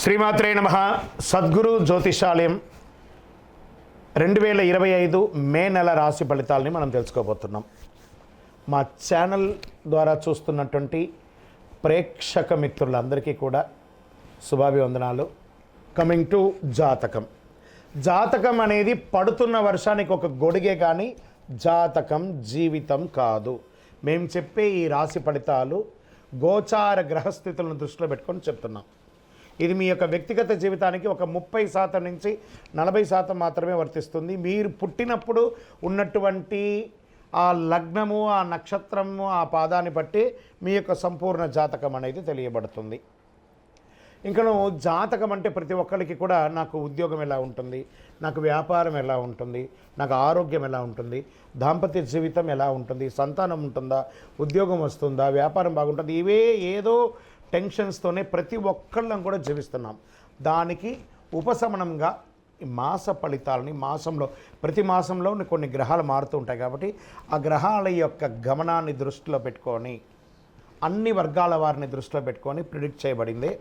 శ్రీమాత్రే నమః. సద్గురు జ్యోతిషాలయం 2025 మే నెల రాశి ఫలితాలని మనం తెలుసుకోబోతున్నాం. మా ఛానల్ ద్వారా చూస్తున్నటువంటి ప్రేక్షక మిత్రులందరికీ కూడా శుభాభివందనాలు. కమింగ్ టు జాతకం. జాతకం అనేది పడుతున్న వర్షానికి ఒక గొడుగే కానీ జాతకం జీవితం కాదు. మేము చెప్పే ఈ రాశి ఫలితాలు గోచార గ్రహస్థితులను దృష్టిలో పెట్టుకొని చెప్తున్నాం. ఇది మీ యొక్క వ్యక్తిగత జీవితానికి ఒక 30% నుంచి 40% మాత్రమే వర్తిస్తుంది. మీరు పుట్టినప్పుడు ఉన్నటువంటి ఆ లగ్నము, ఆ నక్షత్రము, ఆ పాదాన్ని బట్టి మీ యొక్క సంపూర్ణ జాతకం అనేది తెలియబడుతుంది. ఇంకా జాతకం అంటే ప్రతి ఒక్కరికి కూడా నాకు ఉద్యోగం ఎలా ఉంటుంది, నాకు వ్యాపారం ఎలా ఉంటుంది, నాకు ఆరోగ్యం ఎలా ఉంటుంది, దాంపత్య జీవితం ఎలా ఉంటుంది, సంతానం ఉంటుందా, ఉద్యోగం వస్తుందా, వ్యాపారం బాగుంటుంది, ఇవే ఏదో టెన్షన్స్తోనే ప్రతి ఒక్కళ్ళం కూడా జీవిస్తున్నాం. దానికి ఉపశమనంగా మాస ఫలితాలని మాసంలో ప్రతి మాసంలో కొన్ని గ్రహాలు మారుతూ ఉంటాయి కాబట్టి ఆ గ్రహాల యొక్క గమనాన్ని దృష్టిలో పెట్టుకొని అన్ని వర్గాల వారిని దృష్టిలో పెట్టుకొని ప్రిడిక్ట్ చేయబడిందే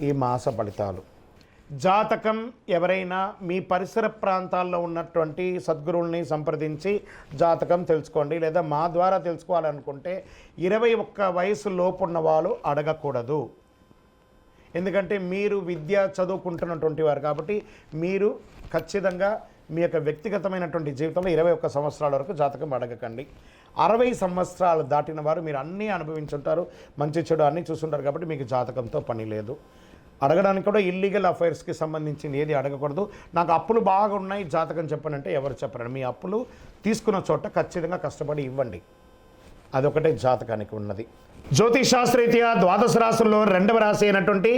ఈ మాస ఫలితాలు. జాతకం ఎవరైనా మీ పరిసర ప్రాంతాల్లో ఉన్నటువంటి సద్గురువుల్ని సంప్రదించి జాతకం తెలుసుకోండి. లేదా మా ద్వారా తెలుసుకోవాలనుకుంటే 21 వయసు లోపు ఉన్న వాళ్ళు అడగకూడదు. ఎందుకంటే మీరు విద్య చదువుకుంటున్నటువంటి వారు కాబట్టి మీరు ఖచ్చితంగా మీ యొక్క వ్యక్తిగతమైనటువంటి జీవితంలో 21 సంవత్సరాల వరకు జాతకం అడగకండి. 60 సంవత్సరాలు దాటిన వారు మీరు అన్నీ అనుభవించుంటారు, మంచి చెడు అన్నీ చూస్తుంటారు కాబట్టి మీకు జాతకంతో పని లేదు. అడగడానికి కూడా ఇల్లీగల్ అఫైర్స్కి సంబంధించింది ఏది అడగకూడదు. నాకు అప్పులు బాగా ఉన్నాయి జాతకం చెప్పనంటే ఎవరు చెప్పరండి. మీ అప్పులు తీసుకున్న చోట ఖచ్చితంగా కష్టపడి ఇవ్వండి. అదొకటే జాతకానికి ఉన్నది. జ్యోతిషాస్త్రరీత్యా ద్వాదశ రాశుల్లో 2వ రాశి అయినటువంటి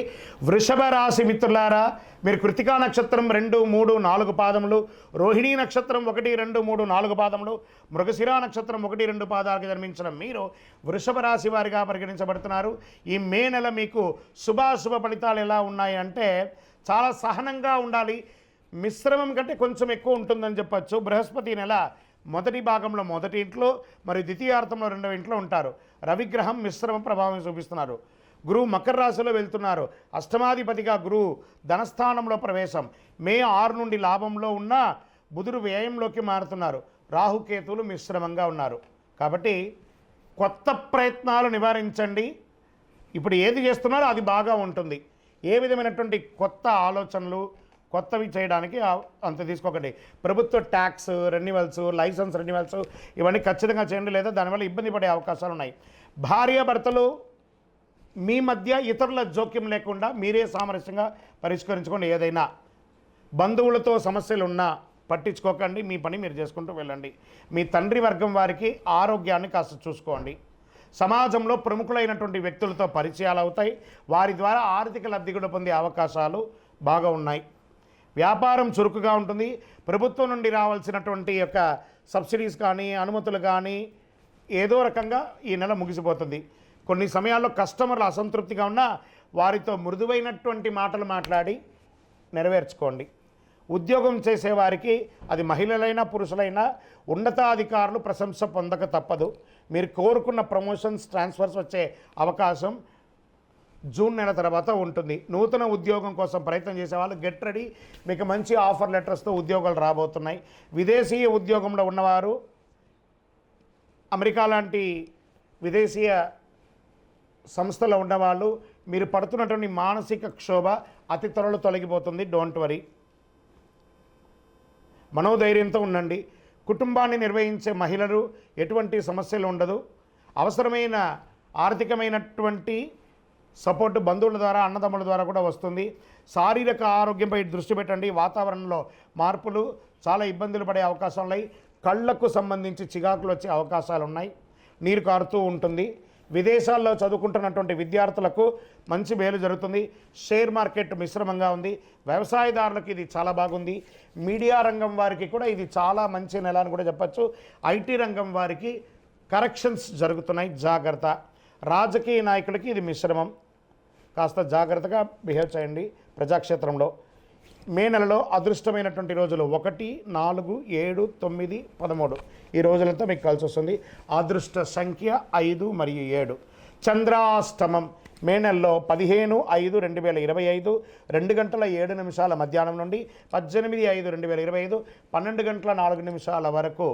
వృషభ రాశి మిత్రులారా, మీరు కృతికా నక్షత్రం 2, 3, 4 పాదములు, రోహిణీ నక్షత్రం 1, 2, 3, 4 పాదములు, మృగశిర నక్షత్రం 1, 2 పాదాలకు జన్మించిన మీరు వృషభ రాశి వారిగా పరిగణించబడుతున్నారు. ఈ మే నెల మీకు శుభాశుభ ఫలితాలు ఎలా ఉన్నాయి అంటే చాలా సహనంగా ఉండాలి. మిశ్రమం కంటే కొంచెం ఎక్కువ ఉంటుందని చెప్పచ్చు. బృహస్పతి నెల మొదటి భాగంలో మొదటి ఇంట్లో మరియు ద్వితీయార్థంలో 2వ ఇంట్లో ఉంటారు. రవిగ్రహం మిశ్రమ ప్రభావం చూపిస్తున్నారు. గురువు మకర రాశిలో వెళ్తున్నారు. అష్టమాధిపతిగా గురువు ధనస్థానంలో ప్రవేశం. మే 6 నుండి లాభంలో ఉన్న బుధుడు వ్యయంలోకి మారుతున్నారు. రాహుకేతువులు మిశ్రమంగా ఉన్నారు. కాబట్టి కొత్త ప్రయత్నాలు నివారించండి. ఇప్పుడు ఏది చేస్తున్నారో అది బాగా ఉంటుంది. ఏ విధమైనటువంటి కొత్త ఆలోచనలు కొత్తవి చేయడానికి అంత తీసుకోకండి. ప్రభుత్వ ట్యాక్స్ రెన్యువల్స్, లైసెన్స్ రెన్యువల్స్ ఇవన్నీ ఖచ్చితంగా చేయండి, లేదా దానివల్ల ఇబ్బంది పడే అవకాశాలు ఉన్నాయి. భార్యాభర్తలు మీ మధ్య ఇతరుల జోక్యం లేకుండా మీరే సామరస్యంగా పరిష్కరించుకోండి. ఏదైనా బంధువులతో సమస్యలు ఉన్నా పట్టించుకోకండి, మీ పని మీరు చేసుకుంటూ వెళ్ళండి. మీ తండ్రి వర్గం వారికి ఆరోగ్యాన్ని కాస్త చూసుకోండి. సమాజంలో ప్రముఖులైనటువంటి వ్యక్తులతో పరిచయాలు అవుతాయి. వారి ద్వారా ఆర్థిక లబ్ధి కూడా పొందే అవకాశాలు బాగా ఉన్నాయి. వ్యాపారం చురుకుగా ఉంటుంది. ప్రభుత్వం నుండి రావాల్సినటువంటి యొక్క సబ్సిడీస్ కానీ అనుమతులు కానీ ఏదో రకంగా ఈ నెల ముగిసిపోతుంది. కొన్ని సమయాల్లో కస్టమర్లు అసంతృప్తిగా ఉన్నా వారితో మృదువైనటువంటి మాటలు మాట్లాడి నెరవేర్చుకోండి. ఉద్యోగం చేసేవారికి అది మహిళలైనా పురుషులైనా ఉన్నతాధికారులు ప్రశంస పొందక తప్పదు. మీరు కోరుకున్న ప్రమోషన్స్, ట్రాన్స్ఫర్స్ వచ్చే అవకాశం జూన్ నెల తర్వాత ఉంటుంది. నూతన ఉద్యోగం కోసం ప్రయత్నం చేసేవాళ్ళు గెట్ రెడీ. మీకు మంచి ఆఫర్ లెటర్స్తో ఉద్యోగాలు రాబోతున్నాయి. విదేశీయ ఉద్యోగంలో ఉన్నవారు అమెరికా లాంటి విదేశీయ సంస్థలో ఉన్నవాళ్ళు మీరు పడుతున్నటువంటి మానసిక క్షోభ అతి త్వరలో తొలగిపోతుంది. డోంట్ వరీ, మనోధైర్యంతో ఉండండి. కుటుంబాన్ని నిర్వహించే మహిళలు ఎటువంటి సమస్యలు ఉండదు. అవసరమైన ఆర్థికమైనటువంటి సపోర్టు బంధువుల ద్వారా, అన్నదమ్ముల ద్వారా కూడా వస్తుంది. శారీరక ఆరోగ్యంపై దృష్టి పెట్టండి. వాతావరణంలో మార్పులు చాలా ఇబ్బందులు పడే అవకాశాలు ఉన్నాయి. కళ్ళకు సంబంధించి చికాకులు వచ్చే అవకాశాలు ఉన్నాయి. నీరు కారుతూ ఉంటుంది. విదేశాల్లో చదువుకుంటున్నటువంటి విద్యార్థులకు మంచి మేలు జరుగుతుంది. షేర్ మార్కెట్ మిశ్రమంగా ఉంది. వ్యవసాయదారులకు ఇది చాలా బాగుంది. మీడియా రంగం వారికి కూడా ఇది చాలా మంచి నెల అని కూడా చెప్పచ్చు. ఐటీ రంగం వారికి కరెక్షన్స్ జరుగుతున్నాయి, జాగ్రత్త. రాజకీయ నాయకులకి ఇది మిశ్రమం, కాస్త జాగ్రత్తగా బిహేవ్ చేయండి ప్రజాక్షేత్రంలో. మే నెలలో అదృష్టమైనటువంటి రోజులు 1, 4, 7, 9, 13 ఈ రోజులంతా మీకు కలిసి వస్తుంది. అదృష్ట సంఖ్య 5 మరియు 7. చంద్రాష్టమం మే నెలలో 15/5/2025 2:07 మధ్యాహ్నం నుండి 18/5/2025 12:04 వరకు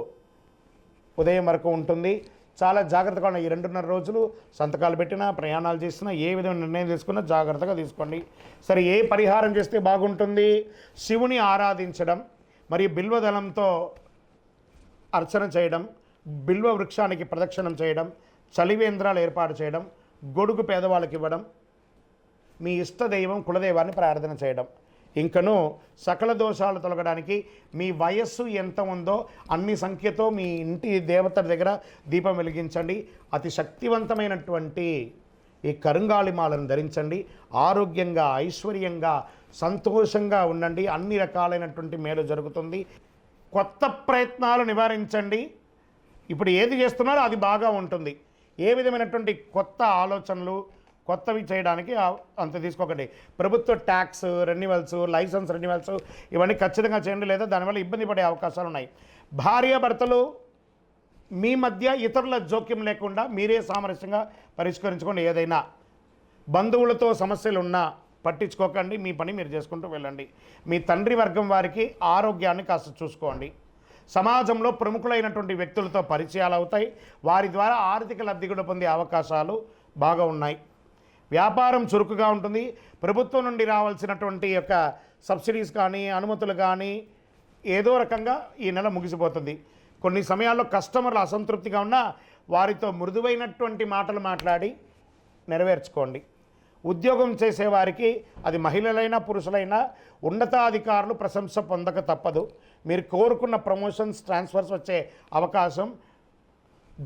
ఉదయం వరకు ఉంటుంది. చాలా జాగ్రత్తగా ఉన్న ఈ 2.5 రోజులు సంతకాలు పెట్టినా, ప్రయాణాలు చేసినా, ఏ విధమైన నిర్ణయం తీసుకున్నా జాగ్రత్తగా తీసుకోండి. సరే, ఏ పరిహారం చేస్తే బాగుంటుంది? శివుని ఆరాధించడం, మరియు బిల్వదళంతో అర్చన చేయడం, బిల్వ వృక్షానికి ప్రదక్షిణం చేయడం, చలివేంద్రాలు ఏర్పాటు చేయడం, గొడుగు పేదవాళ్ళకి ఇవ్వడం, మీ ఇష్టదైవం కులదైవాన్ని ప్రార్థన చేయడం. ఇంకను సకల దోషాలు తొలగడానికి మీ వయస్సు ఎంత ఉందో అన్ని సంఖ్యతో మీ ఇంటి దేవత దగ్గర దీపం వెలిగించండి. అతి శక్తివంతమైనటువంటి ఈ కరుంగాళిమాలను ధరించండి. ఆరోగ్యంగా, ఐశ్వర్యంగా, సంతోషంగా ఉండండి. అన్ని రకాలైనటువంటి మేలు జరుగుతుంది. కొత్త ప్రయత్నాలు నివారించండి. ఇప్పుడు ఏది చేస్తున్నారో అది బాగా ఉంటుంది. ఏ విధమైనటువంటి కొత్త ఆలోచనలు కొత్తవి చేయడానికి అంత తీసుకోకండి. ప్రభుత్వ ట్యాక్స్ రెన్యువల్స్, లైసెన్స్ రెన్యువల్స్ ఇవన్నీ ఖచ్చితంగా చేయండి, లేదా దానివల్ల ఇబ్బంది పడే అవకాశాలు ఉన్నాయి. భార్యాభర్తలు మీ మధ్య ఇతరుల జోక్యం లేకుండా మీరే సామరస్యంగా పరిష్కరించుకోండి. ఏదైనా బంధువులతో సమస్యలు ఉన్నా పట్టించుకోకండి, మీ పని మీరు చేసుకుంటూ వెళ్ళండి. మీ తండ్రి వర్గం వారికి ఆరోగ్యాన్ని కాస్త చూసుకోండి. సమాజంలో ప్రముఖులైనటువంటి వ్యక్తులతో పరిచయాలు అవుతాయి. వారి ద్వారా ఆర్థిక లబ్ధి కూడా పొందే అవకాశాలు బాగా ఉన్నాయి. వ్యాపారం చురుకుగా ఉంటుంది. ప్రభుత్వం నుండి రావాల్సినటువంటి యొక్క సబ్సిడీస్ కానీ, అనుమతులు కానీ ఏదో రకంగా ఈ నెల ముగిసిపోతుంది. కొన్ని సమయాల్లో కస్టమర్లు అసంతృప్తిగా ఉన్నా వారితో మృదువైనటువంటి మాటలు మాట్లాడి నెరవేర్చుకోండి. ఉద్యోగం చేసేవారికి, అది మహిళలైనా పురుషులైనా, ఉన్నతాధికారులు ప్రశంస పొందక తప్పదు. మీరు కోరుకున్న ప్రమోషన్స్, ట్రాన్స్ఫర్స్ వచ్చే అవకాశం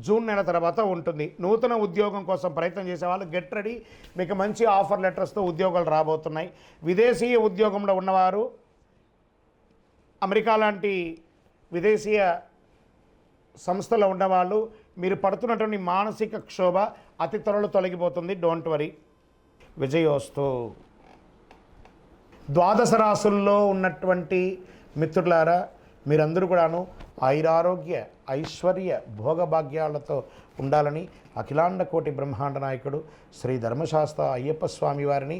జూన్ నెల తర్వాత ఉంటుంది. నూతన ఉద్యోగం కోసం ప్రయత్నం చేసేవాళ్ళు గెట్ రెడీ. మీకు మంచి ఆఫర్ లెటర్స్తో ఉద్యోగాలు రాబోతున్నాయి. విదేశీయ ఉద్యోగంలో ఉన్నవారు, అమెరికా లాంటి విదేశీయ సంస్థలో ఉన్నవాళ్ళు, మీరు పడుతున్నటువంటి మానసిక క్షోభ అతి త్వరలో తొలగిపోతుంది. Don't worry. విజయోస్తు. ద్వాదశ రాశుల్లో ఉన్నటువంటి మిత్రులారా, మీరందరూ కూడాను ఆయురారోగ్య, ఐశ్వర్య, భోగభాగ్యాలతో ఉండాలని అఖిలాండ కోటి బ్రహ్మాండ నాయకుడు శ్రీ ధర్మశాస్త్ర అయ్యప్ప స్వామి వారిని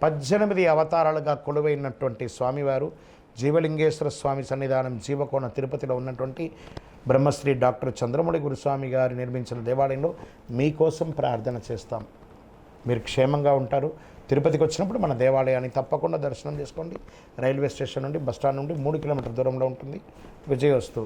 18 అవతారాలుగా కొలువైనటువంటి స్వామివారు జీవలింగేశ్వర స్వామి సన్నిధానం జీవకోణ తిరుపతిలో ఉన్నటువంటి బ్రహ్మశ్రీ డాక్టర్ చంద్రమౌళి గురుస్వామి గారు నిర్మించిన దేవాలయంలో మీకోసం ప్రార్థన చేస్తాం. మీరు క్షేమంగా ఉంటారు. తిరుపతికి వచ్చినప్పుడు మన దేవాలయాన్ని తప్పకుండా దర్శనం చేసుకోండి. రైల్వే స్టేషన్ నుండి, బస్టాండ్ నుండి 3 కిలోమీటర్ల దూరంలో ఉంటుంది. విజయోస్తు.